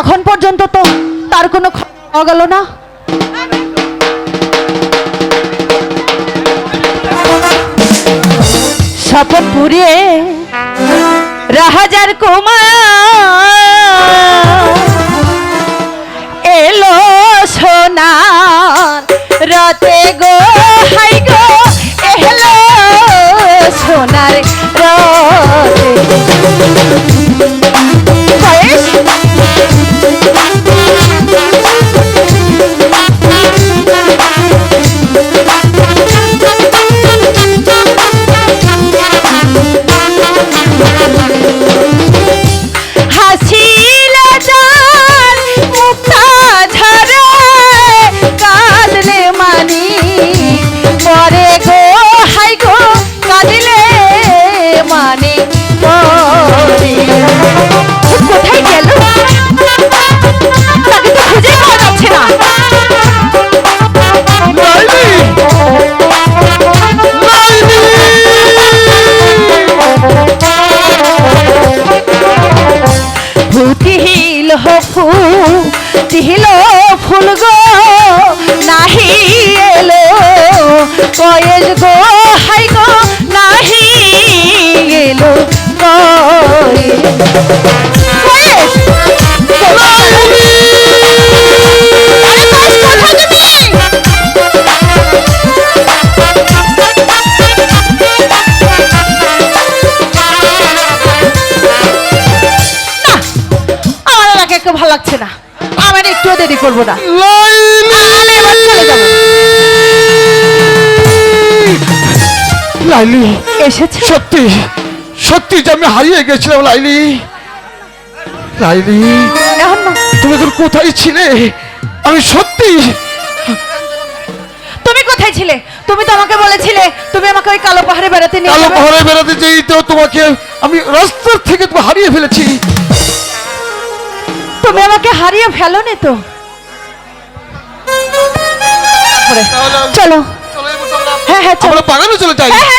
এখন পর্যন্ত তো তার কোনো খবর পাওয়া গেল না। শপথ পুরিয়ে রাহাজার কুমার এলো সোনার রতে গো, হাই গো এলো সোনার রতে। কোথায় গেল তাকে তো খুঁজে পাওয়া যাচ্ছে না। ভূতিহিল ফুল ফুল গো নাহি এলো কয়েল গো, হাই গো নাহি এলো ভালো লাগছে না, আমার একটুও দেরি করবো না, আমি এবার চলে যাবো। লাইলি এসেছে? সত্যি সত্যি যে আমি হারিয়ে গেছিলাম লাইলি। লাইলি তুমি এখন কোথায় ছিলে? আমি সত্যি। তুমি কোথায় ছিলে? তুমি তো আমাকে বলেছিলে তুমি আমাকে ওই কালো পাহাড়ে বেড়াতে নিয়ে কালো যাবে। পাহাড়ে বেড়াতে যেই তো তোমাকে আমি রাস্তার থেকে তো হারিয়ে ফেলেছি। তুমি আমাকে হারিয়ে ফেলোনি তো? চলো। হ্যাঁ হ্যাঁ চলো, আমরা বাগানে চলে যাই। হ্যাঁ হ্যাঁ